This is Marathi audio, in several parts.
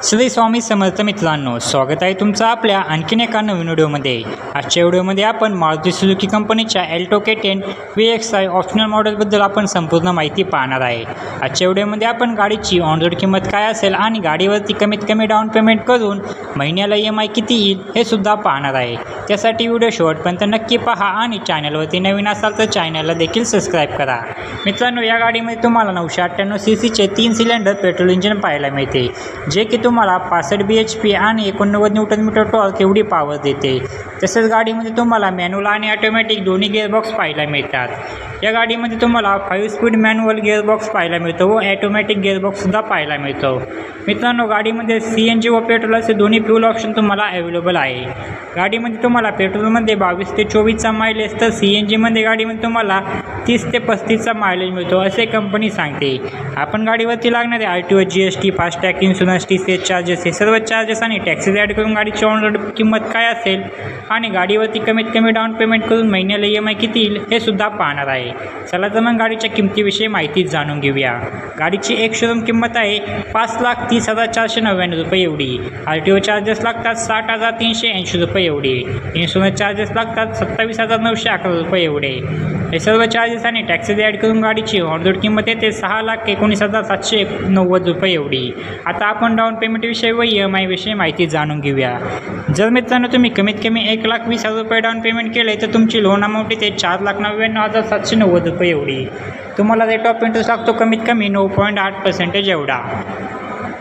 श्री स्वामी समर्थ मित्रांनो, स्वागत आहे तुमचं आपल्या आणखीन एका नवीन व्हिडिओमध्ये। आजच्या व्हिडिओमध्ये आपण मारुती सुझुकी कंपनीच्या अल्टो K10 VXI ऑप्शनल मॉडेलबद्दल आपण संपूर्ण माहिती पाहणार आहे। आजच्या व्हिडिओमध्ये आपण गाडीची ऑन रोड किंमत काय असेल आणि गाडीवरती कमीत कमी डाऊन पेमेंट करून महिन्याला EMI किती येईल हे सुद्धा पाहणार आहे। त्यासाठी व्हिडिओ शेवटपर्यंत नक्की पहा आणि चॅनलवरती नवीन असाल तर चॅनलला देखील सबस्क्राईब करा। मित्रांनो, या गाडीमध्ये तुम्हाला 998 सीसीचे 3 सिलेंडर पेट्रोल इंजिन पाहायला मिळते, जे की तुम्हाला 65 bhp आणि 89 न्यूटन मीटर टॉर्क एवढी पॉवर देते। तसेच गाडीमध्ये तुम्हाला मॅन्युअल आणि ऑटोमॅटिक दोन्ही गिअरबॉक्स पाहायला मिळतात। या गाडीमध्ये तुम्हाला 5 स्पीड मॅन्युअल गिअरबॉक्स पाहायला मिळतो व ऑटोमॅटिक गिअरबॉक्ससुद्धा पाहायला मिळतो। मित्रांनो, गाडीमध्ये CNG व पेट्रोल असे दोन्ही फ्यूल ऑप्शन तुम्हाला अवेलेबल आहे। गाडीमध्ये तुम्हाला पेट्रोलमध्ये 22 ते 24चा मायलेज तर CNGमध्ये गाडीमध्ये तुम्हाला 30 ते 35चा मायलेज मिळतो असे कंपनी सांगते। आपण गाडीवरती लागणारे RTO, GST, FASTag, insurance, TCS charges हे सर्व चार्जेस आणि टॅक्सेस ॲड करून गाडीची ऑन रोड किंमत काय असेल आणि गाडीवरती कमीत कमी डाऊन पेमेंट करून महिन्याला EMI किती येईल हे सुद्धा पाहणार आहे। चला तर मग गाडीच्या किमतीविषयी माहिती जाणून घेऊया। गाडीची एक शोरूम किंमत आहे 5,30,499 रुपये एवढी। RTO चार्जेस लागतात 60,380 रुपये एवढे। इन्शुरन्स चार्जेस लागतात 27,911 रुपये एवढे। हे सर्व चार्जेस आणि टॅक्सेस ॲड करून गाडीची ऑन रोड किंमत येते 6,19,790 रुपये एवढी। आता आपण डाऊन पेमेंटविषयी व EMI विषयी माहिती जाणून घेऊया। जर मित्रांनो तुम्ही कमीत कमी 1,20,000 रुपये डाऊन पेमेंट केले तर तुमची लोन अमाऊंट येते 4,99,790 रुपये एवढी। तुम्हाला रेट ऑफ इंटरेस्ट लागतो कमीत कमी 9.8% एवढा।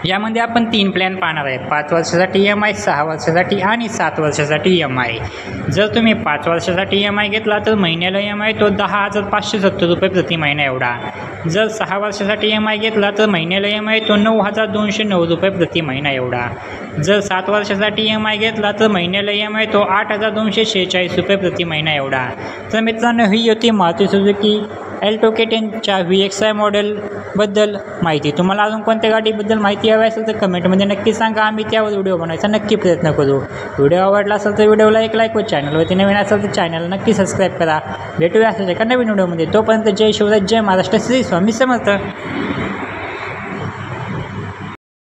यामध्ये आपण 3 प्लॅन पाहणार आहे, 5 वर्षासाठी EMI, 6 वर्षासाठी आणि 7 वर्षासाठी EMI। जर तुम्ही 5 वर्षासाठी EMI घेतला तर महिन्याला EMI तो 10,570 रुपये प्रति महिना एवढा। जर 6 वर्षासाठी EMI घेतला तर महिन्याला EMI तो 9,209 रुपये प्रति महिना एवढा। जर 7 वर्षासाठी EMI घेतला तर महिन्याला EMI तो 8,246 रुपये प्रति महिना एवढा। तर मित्रांनो, ही होती मारुती सुझुकी अल्टो K10च्या VXI मॉडेलबद्दल माहिती। तुम्हाला अजून कोणत्या गाडीबद्दल माहिती हवी असेल तर कमेंटमध्ये नक्की सांगा, आम्ही त्यावर व्हिडिओ बनवायचा नक्की प्रयत्न करू। व्हिडिओ आवडला असेल तर व्हिडिओला एक लाईक व चॅनलवरती नवीन असेल तर चॅनलला नक्की सबस्क्राईब करा। भेटूया अशाच एका नवीन व्हिडिओमध्ये। तोपर्यंत जय शिवराज, जय महाराष्ट्र, श्री स्वामी समर्थ।